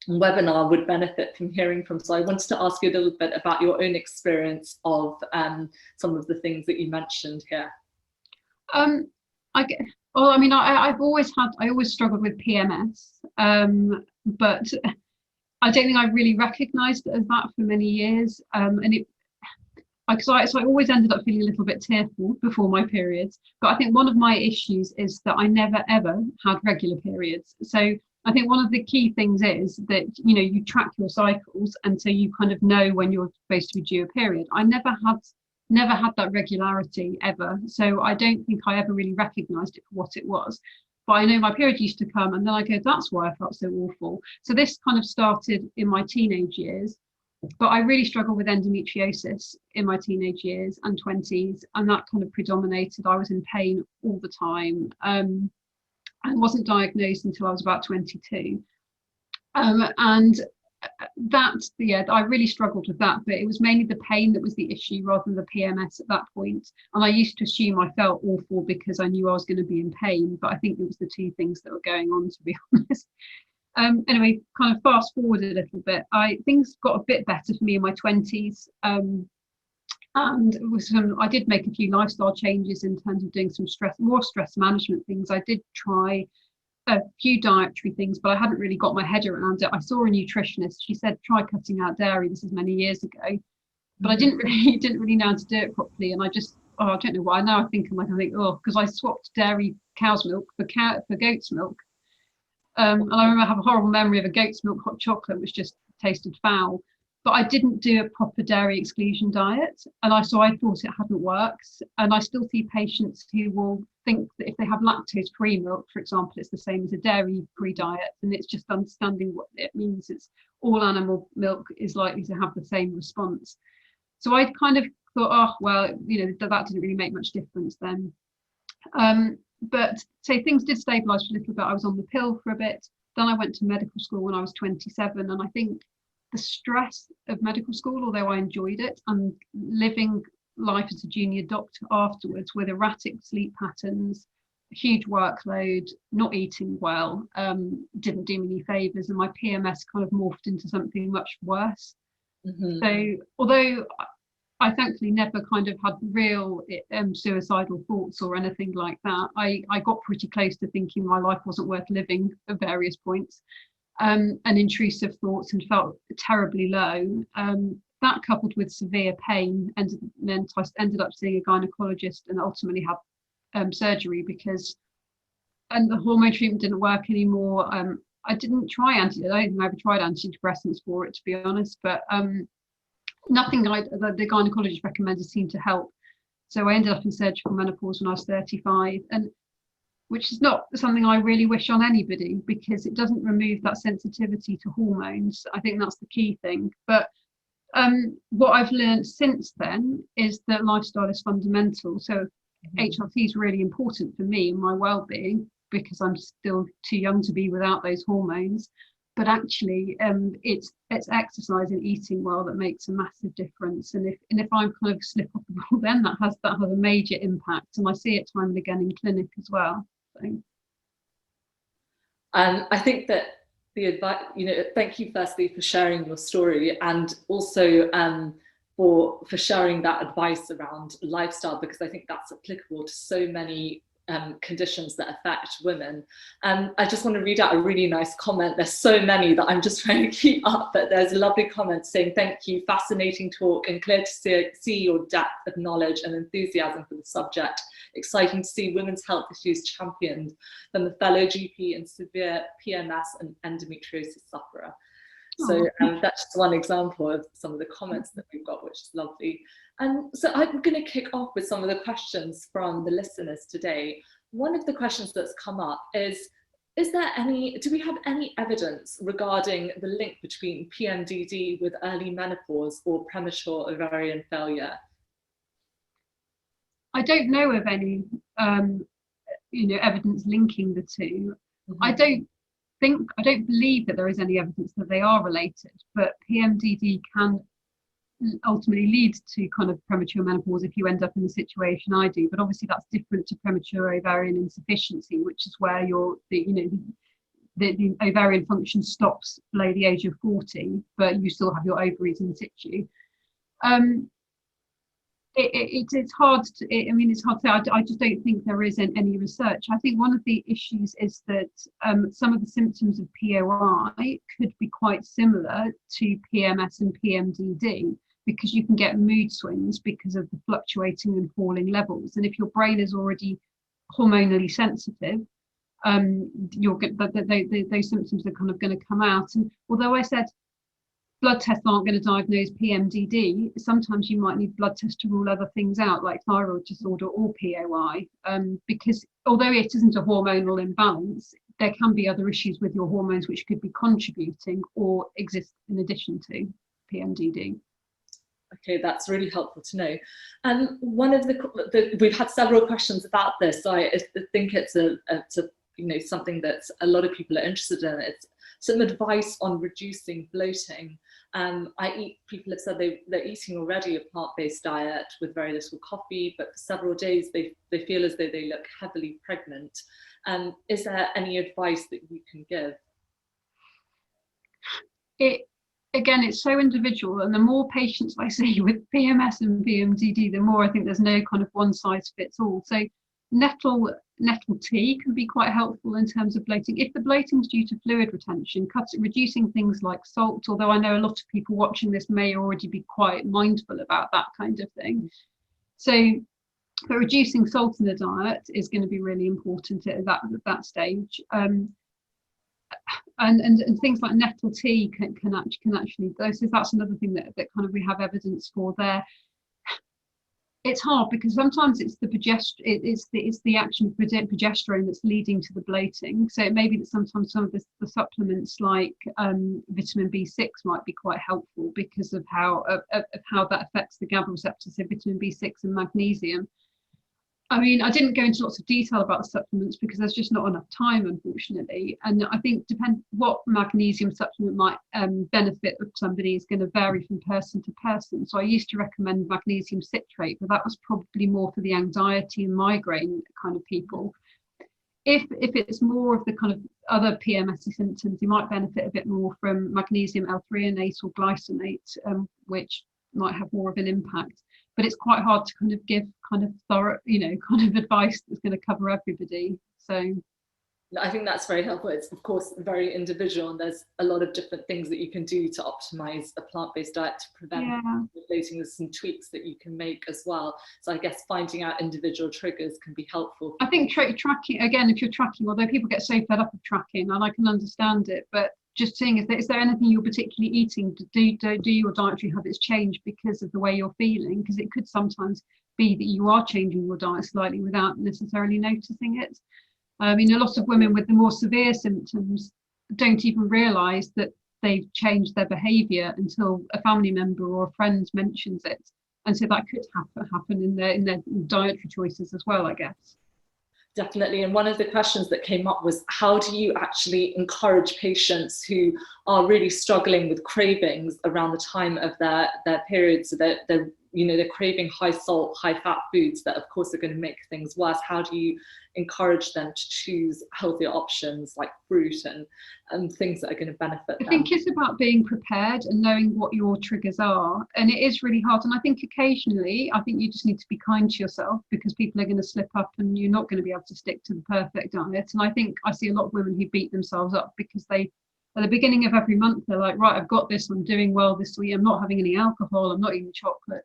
webinar would benefit from hearing from. So I wanted to ask you a little bit about your own experience of some of the things that you mentioned here. I always struggled with PMS, but I don't think I really recognised it as that for many years. So I always ended up feeling a little bit tearful before my periods. But I think one of my issues is that I never ever had regular periods. So I think one of the key things is that, you track your cycles, and so you kind of know when you're supposed to be due a period. I never had that regularity ever. So I don't think I ever really recognised it for what it was. But I know my period used to come, and then I go, that's why I felt so awful. So this kind of started in my teenage years. But I really struggled with endometriosis in my teenage years and 20s, and that kind of predominated. I was in pain all the time, and wasn't diagnosed until I was about 22. And I really struggled with that, but it was mainly the pain that was the issue rather than the PMS at that point. And I used to assume I felt awful because I knew I was going to be in pain, but I think it was the two things that were going on, to be honest. Anyway, kind of fast forward a little bit, things got a bit better for me in my 20s. And I did make a few lifestyle changes in terms of doing some more stress management things. I did try a few dietary things, but I hadn't really got my head around it. I saw a nutritionist. She said, try cutting out dairy. This is many years ago, but I didn't really know how to do it properly. And I don't know why. Now I think because I swapped dairy cow's milk for goat's milk. And I remember I have a horrible memory of a goat's milk hot chocolate, which just tasted foul. But I didn't do a proper dairy exclusion diet. And I thought it hadn't worked. And I still see patients who will think that if they have lactose-free milk, for example, it's the same as a dairy-free diet. And it's just understanding what it means. It's all animal milk is likely to have the same response. So I kind of thought, that didn't really make much difference then. But so things did stabilise for a little bit. I was on the pill for a bit. Then I went to medical school when I was 27. And I think the stress of medical school, although I enjoyed it, and living life as a junior doctor afterwards with erratic sleep patterns, huge workload, not eating well, didn't do me any favours. And my PMS kind of morphed into something much worse. So although I thankfully never kind of had real suicidal thoughts or anything like that, I got pretty close to thinking my life wasn't worth living at various points, and intrusive thoughts, and felt terribly low. That coupled with severe pain, and then I ended up seeing a gynecologist and ultimately had surgery because the hormone treatment didn't work anymore. I didn't try I don't think I ever tried antidepressants for it, to be honest, but nothing the gynecologist recommended seemed to help. So I ended up in surgical menopause when I was 35, and which is not something I really wish on anybody because it doesn't remove that sensitivity to hormones. I think that's the key thing. But what I've learned since then is that lifestyle is fundamental. So HRT is really important for me and my well-being because I'm still too young to be without those hormones. But actually, it's exercise and eating well that makes a massive difference. And if I'm kind of slip off the ball, then that has a major impact. And I see it time and again in clinic as well. So. I think that the advice, thank you firstly for sharing your story, and also for sharing that advice around lifestyle, because I think that's applicable to so many conditions that affect women. I just want to read out a really nice comment. There's so many that I'm just trying to keep up, but there's a lovely comment saying, thank you, fascinating talk and clear to see your depth of knowledge and enthusiasm for the subject. Exciting to see women's health issues championed from a fellow GP and severe PMS and endometriosis sufferer. So that's just one example of some of the comments that we've got, which is lovely. And so I'm going to kick off with some of the questions from the listeners today. One of the questions that's come up is do we have any evidence regarding the link between PMDD with early menopause or premature ovarian failure? I don't know of any, evidence linking the two. I don't believe that there is any evidence that they are related, but PMDD can ultimately lead to kind of premature menopause if you end up in the situation I do. But obviously that's different to premature ovarian insufficiency, which is where the ovarian function stops below the age of 40, but you still have your ovaries in situ. It's hard to say. I just don't think there is any research. I think one of the issues is that some of the symptoms of POI could be quite similar to PMS and PMDD, because you can get mood swings because of the fluctuating and falling levels. And if your brain is already hormonally sensitive, you'll get those symptoms are kind of going to come out. And although I said blood tests aren't going to diagnose PMDD, sometimes you might need blood tests to rule other things out, like thyroid disorder or POI, because although it isn't a hormonal imbalance, there can be other issues with your hormones which could be contributing or exist in addition to. PMDD. Okay, that's really helpful to know. One of we've had several questions about this, so I think it's a something that a lot of people are interested in. It's some advice on reducing bloating. People have said they're eating already a plant-based diet with very little coffee, but for several days they feel as though they look heavily pregnant. Is there any advice that you can give? Again, it's so individual, and the more patients I see with PMS and PMDD, the more I think there's no kind of one size fits all. So nettle tea can be quite helpful in terms of bloating. If the bloating is due to fluid retention, reducing things like salt, although I know a lot of people watching this may already be quite mindful about that kind of thing. So, but reducing salt in the diet is going to be really important at that stage. And things like nettle tea can actually, that's another thing that kind of we have evidence for there. It's hard because sometimes it's the action of progesterone that's leading to the bloating. So it may be that sometimes some of the supplements like vitamin B6 might be quite helpful because of how that affects the GABA receptors, so vitamin B6 and magnesium. I mean, I didn't go into lots of detail about the supplements because there's just not enough time, unfortunately. And I think what magnesium supplement might benefit of somebody is going to vary from person to person. So I used to recommend magnesium citrate, but that was probably more for the anxiety and migraine kind of people. If it's more of the kind of other PMS symptoms, you might benefit a bit more from magnesium L-threonate or glycinate, which might have more of an impact. But it's quite hard to kind of give kind of thorough, kind of advice that's going to cover everybody. So I think that's very helpful. It's of course very individual, and there's a lot of different things that you can do to optimize a plant-based diet to prevent bloating. There's some tweaks that you can make as well. So I guess finding out individual triggers can be helpful. I think tracking, again, if you're tracking, although people get so fed up of tracking, and I can understand it, but just seeing is there anything you're particularly eating? Do your dietary habits change because of the way you're feeling? Because it could sometimes be that you are changing your diet slightly without necessarily noticing it. I mean, a lot of women with the more severe symptoms don't even realise that they've changed their behaviour until a family member or a friend mentions it, and so that could happen in their dietary choices as well, I guess. Definitely. And one of the questions that came up was, how do you actually encourage patients who are really struggling with cravings around the time of their periods, so that they're craving high salt, high fat foods that of course are going to make things worse? How do you encourage them to choose healthier options like fruit and things that are going to benefit them? I think it's about being prepared and knowing what your triggers are, and it is really hard. And I think occasionally, I think you just need to be kind to yourself, because people are going to slip up and you're not going to be able to stick to the perfect diet. And I think I see a lot of women who beat themselves up because they, at the beginning of every month, they're like, right, I've got this, I'm doing well this week, I'm not having any alcohol, I'm not eating chocolate.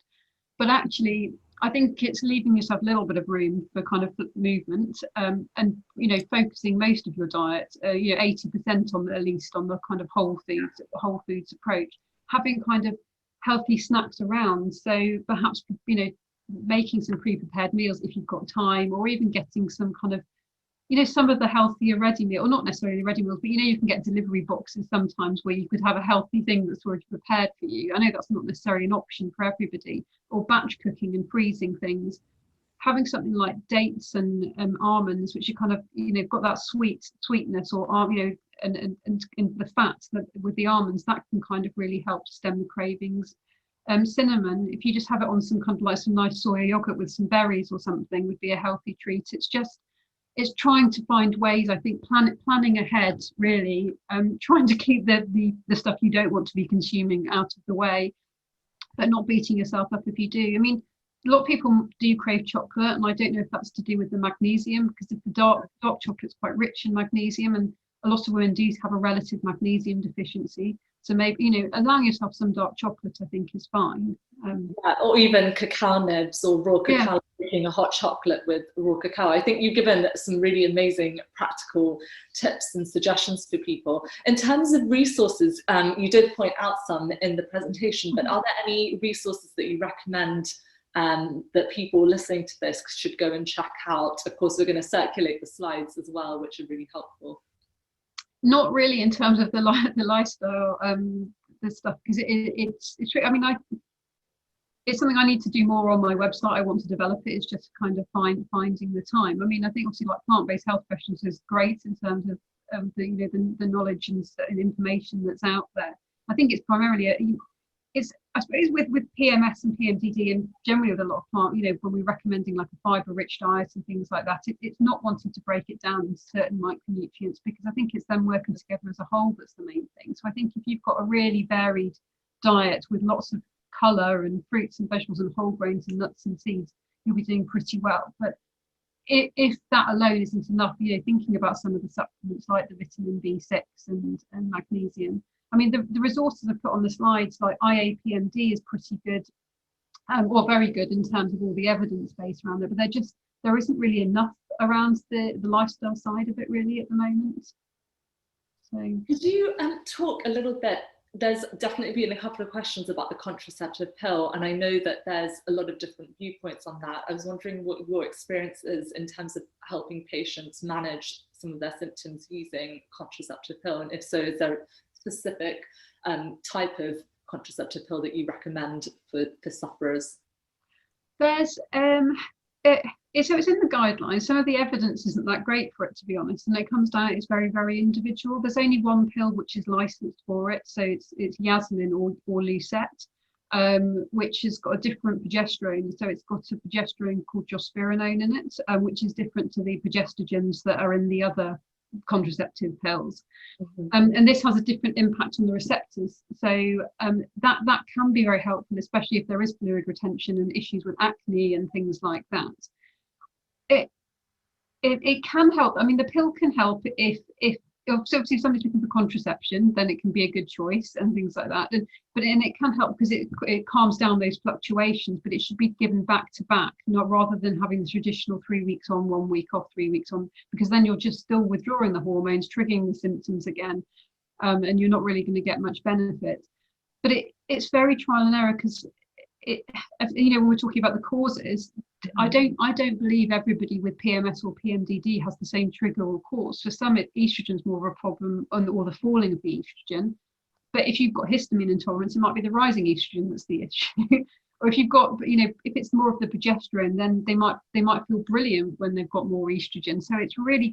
But actually, I think it's leaving yourself a little bit of room for kind of movement, and focusing most of your diet, 80% on, at least, on the kind of whole foods approach. Having kind of healthy snacks around, so perhaps making some pre-prepared meals if you've got time, or even getting some kind of some of the healthier ready meal, or not necessarily ready meals, but you can get delivery boxes sometimes where you could have a healthy thing that's already prepared for you. I know that's not necessarily an option for everybody, or batch cooking and freezing things. Having something like dates and almonds, which are kind of got that sweetness, or and the fat with the almonds, that can kind of really help stem the cravings. Cinnamon, if you just have it on some kind of like some nice soy yogurt with some berries or something, would be a healthy treat. It's trying to find ways, I think, planning ahead, really, trying to keep the stuff you don't want to be consuming out of the way, but not beating yourself up if you do. I mean, a lot of people do crave chocolate, and I don't know if that's to do with the magnesium, because if the dark chocolate's quite rich in magnesium, and a lot of women do have a relative magnesium deficiency. So maybe, allowing yourself some dark chocolate, I think, is fine. Or even cacao nibs or raw cacao, making a hot chocolate with raw cacao. I think you've given some really amazing practical tips and suggestions for people. In terms of resources, you did point out some in the presentation, but are there any resources that you recommend that people listening to this should go and check out? Of course, we're going to circulate the slides as well, which are really helpful. Not really in terms of the lifestyle the stuff, because it's I mean, it's something I need to do more on my website. I want to develop it. It's just kind of finding the time. I mean, I think obviously like plant-based health questions is great in terms of the knowledge and information that's out there. I think it's primarily it's, I suppose, with PMS and PMDD, and generally with a lot of plant, when we're recommending like a fibre-rich diet and things like that, it's not wanting to break it down into certain micronutrients, because I think it's them working together as a whole that's the main thing. So I think if you've got a really varied diet with lots of colour and fruits and vegetables and whole grains and nuts and seeds, you'll be doing pretty well. But if that alone isn't enough, thinking about some of the supplements like the vitamin B6 and magnesium. I mean, the resources I put on the slides, like IAPMD, is pretty good, or very good in terms of all the evidence base around it, but there isn't really enough around the lifestyle side of it really at the moment. So could you talk a little bit? There's definitely been a couple of questions about the contraceptive pill, and I know that there's a lot of different viewpoints on that. I was wondering what your experience is in terms of helping patients manage some of their symptoms using contraceptive pill, and if so, is there a specific type of contraceptive pill that you recommend for sufferers? There's so it's in the guidelines. Some of the evidence isn't that great for it, to be honest, and it comes down, it's very, very individual. There's only one pill which is licensed for it, so it's Yasmin or Lucette, which has got a different progesterone. So it's got a progesterone called jospironone in it, which is different to the progestogens that are in the other contraceptive pills. And this has a different impact on the receptors, so that can be very helpful, especially if there is fluid retention and issues with acne and things like that. It can help. I mean, the pill can help if obviously somebody's looking for contraception, then it can be a good choice and things like that. But it can help because it calms down those fluctuations, but it should be given back to back, not rather than having the traditional 3 weeks on, 1 week off, 3 weeks on, because then you're just still withdrawing the hormones, triggering the symptoms again, and you're not really going to get much benefit. But it's very trial and error, because when we're talking about the causes, I don't believe everybody with PMS or PMDD has the same trigger or cause. For some, estrogen's more of a problem, or the falling of the estrogen. But if you've got histamine intolerance, it might be the rising estrogen that's the issue. Or if you've got, if it's more of the progesterone, then they might feel brilliant when they've got more estrogen. So it's really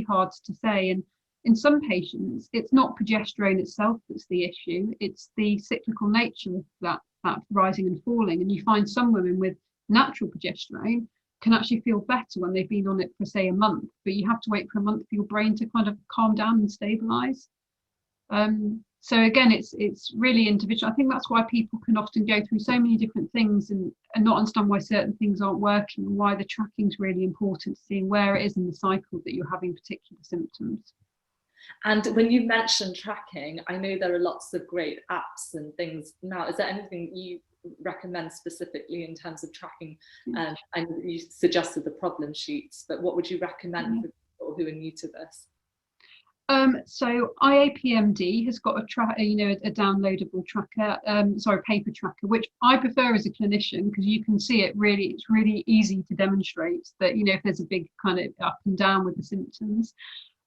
hard to say. And in some patients, it's not progesterone itself that's the issue. It's the cyclical nature of that rising and falling. And you find some women with natural progesterone can actually feel better when they've been on it for, say, a month, but you have to wait for a month for your brain to kind of calm down and stabilize. So again, it's really individual. I think that's why people can often go through so many different things and not understand why certain things aren't working, and why the tracking is really important, seeing where it is in the cycle that you're having particular symptoms. And when you mentioned tracking, I know there are lots of great apps and things now. Is there anything you recommend specifically in terms of tracking? And you suggested the problem sheets, but what would you recommend for people who are new to this? So IAPMD has got a downloadable tracker, paper tracker, which I prefer as a clinician, because you can see it's really easy to demonstrate that, if there's a big kind of up and down with the symptoms.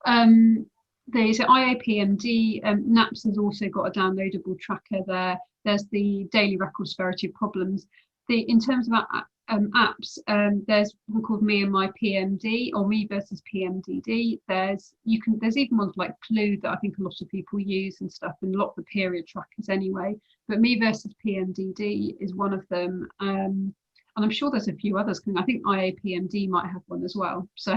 So IAPMD, NAPS has also got a downloadable tracker there. There's the daily record severity of problems. In terms of apps, there's one called Me and My PMD, or Me versus PMDD. There's even ones like Clue that I think a lot of people use and stuff, and a lot of the period trackers anyway. But Me versus PMDD is one of them, and I'm sure there's a few others. I think IAPMD might have one as well. So.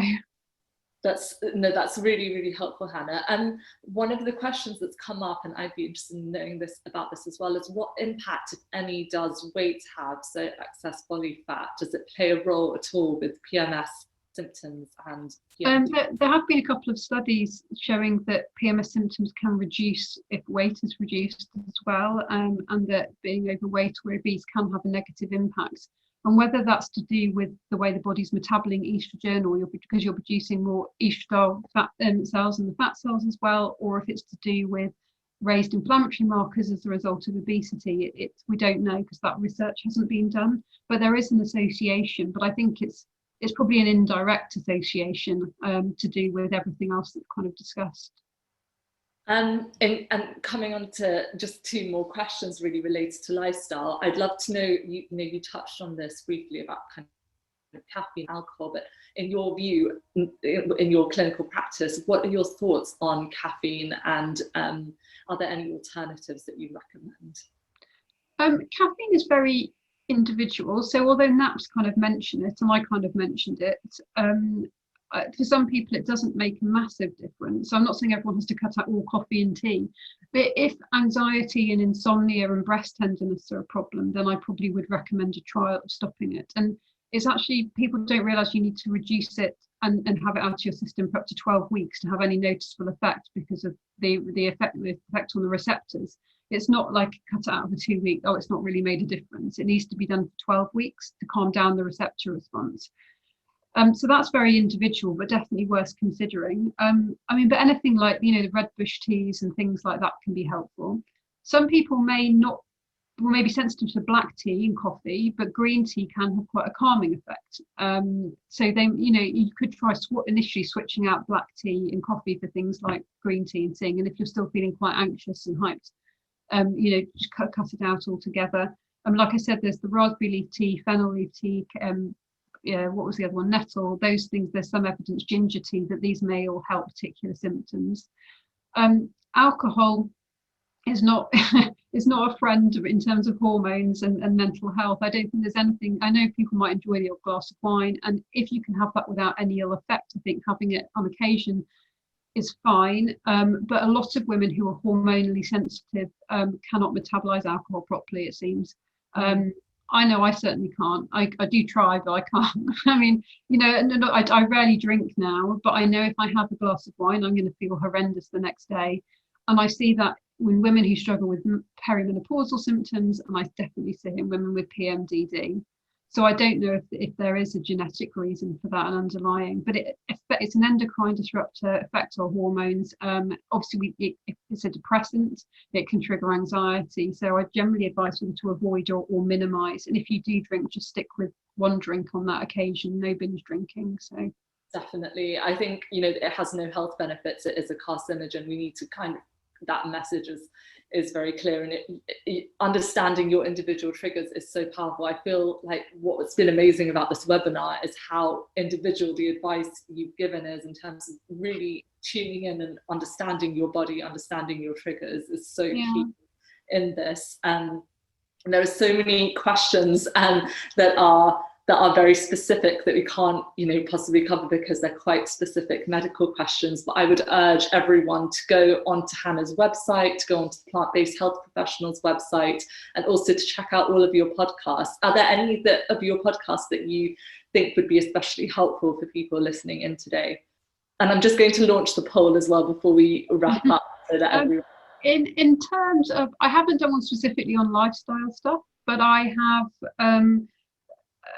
That's really, really helpful, Hannah. And one of the questions that's come up, and I'd be interested in knowing about this as well, is what impact, if any, does weight have? So excess body fat, does it play a role at all with PMS symptoms and PMS? There have been a couple of studies showing that PMS symptoms can reduce if weight is reduced as well, and that being overweight or obese can have a negative impact. And whether that's to do with the way the body's metabolising estrogen, or because you're producing more estradiol fat cells and the fat cells as well, or if it's to do with raised inflammatory markers as a result of obesity, we don't know, because that research hasn't been done. But there is an association, but I think it's probably an indirect association to do with everything else that's kind of discussed. And coming on to just 2 more questions really related to lifestyle, I'd love to know, you touched on this briefly about kind of caffeine, alcohol, but in your view, in your clinical practice, what are your thoughts on caffeine, and are there any alternatives that you recommend? Caffeine is very individual. So although NAPs kind of mention it, and I kind of mentioned it, for some people it doesn't make a massive difference. So I'm not saying everyone has to cut out all coffee and tea, but if anxiety and insomnia and breast tenderness are a problem, then I probably would recommend a trial of stopping it. And it's actually, people don't realize you need to reduce it and have it out of your system for up to 12 weeks to have any noticeable effect, because of the effect on the receptors. It's not like cut it out for 2 weeks, oh, it's not really made a difference. It needs to be done for 12 weeks to calm down the receptor response. So that's very individual, but definitely worth considering. I mean, but anything like, the red bush teas and things like that can be helpful. Some people may be sensitive to black tea and coffee, but green tea can have quite a calming effect. So then, you could try initially switching out black tea and coffee for things like green tea and thing. And if you're still feeling quite anxious and hyped, just cut it out altogether. Like I said, there's the raspberry leaf tea, fennel leaf tea, what was the other one? Nettle, those things. There's some evidence, ginger tea, that these may all help particular symptoms. Alcohol is not is not a friend in terms of hormones and mental health. I don't think there's anything. I know people might enjoy the odd glass of wine, and if you can have that without any ill effect, I think having it on occasion is fine. But a lot of women who are hormonally sensitive cannot metabolize alcohol properly, it seems. I know I certainly can't. I do try, but I can't. I mean, I rarely drink now, but I know if I have a glass of wine, I'm going to feel horrendous the next day. And I see that in women who struggle with perimenopausal symptoms, and I definitely see it in women with PMDD. So I don't know if there is a genetic reason for that and underlying, but it's an endocrine disruptor, affects our hormones. Obviously, if it's a depressant, it can trigger anxiety. So I generally advise people to avoid or minimize. And if you do drink, just stick with 1 drink on that occasion, no binge drinking. So definitely, I think it has no health benefits. It is a carcinogen. We need to that message is very clear, and understanding your individual triggers is so powerful. I feel like what's been amazing about this webinar is how individual the advice you've given is, in terms of really tuning in and understanding your body, understanding your triggers is so key in this. And there are so many questions that are very specific that we can't possibly cover, because they're quite specific medical questions. But I would urge everyone to go onto Hannah's website, to go onto the Plant-Based Health Professionals website, and also to check out all of your podcasts. Are there any of your podcasts that you think would be especially helpful for people listening in today? And I'm just going to launch the poll as well before we wrap up, so that everyone... In terms of, I haven't done one specifically on lifestyle stuff, but I have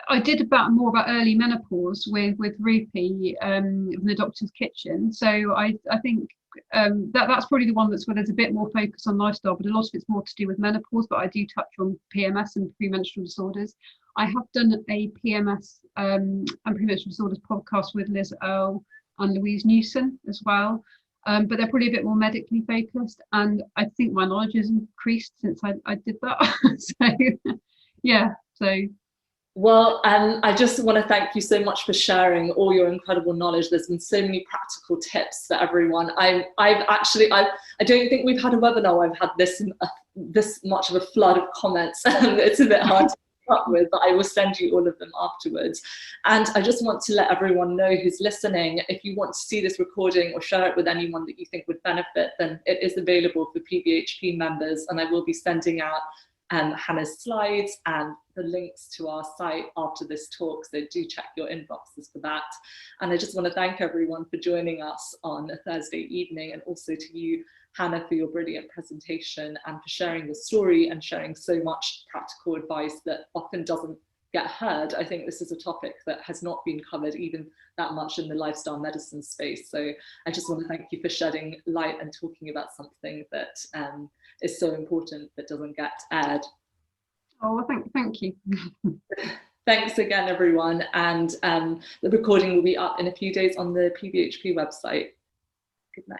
I did more about early menopause with Rupi in the Doctor's Kitchen. So I think that's probably the one where there's a bit more focus on lifestyle, but a lot of it's more to do with menopause. But I do touch on PMS and premenstrual disorders. I have done a PMS and premenstrual disorders podcast with Liz Earle and Louise Newson as well. But they're probably a bit more medically focused. And I think my knowledge has increased since I did that. So yeah, so... Well, I just want to thank you so much for sharing all your incredible knowledge. There's been so many practical tips for everyone. I don't think we've had a webinar where I've had this much of a flood of comments. It's a bit hard to keep up with, but I will send you all of them afterwards. And I just want to let everyone know who's listening, if you want to see this recording or share it with anyone that you think would benefit, then it is available for PBHP members, and I will be sending out Hannah's slides and the links to our site after this talk, so do check your inboxes for that. And I just want to thank everyone for joining us on a Thursday evening, and also to you, Hannah, for your brilliant presentation and for sharing your story and sharing so much practical advice that often doesn't get heard. I think this is a topic that has not been covered even that much in the lifestyle medicine space. So I just want to thank you for shedding light and talking about something that is so important that doesn't get aired. Oh, well, thank you. Thanks again, everyone. And the recording will be up in a few days on the PBHP website. Good night.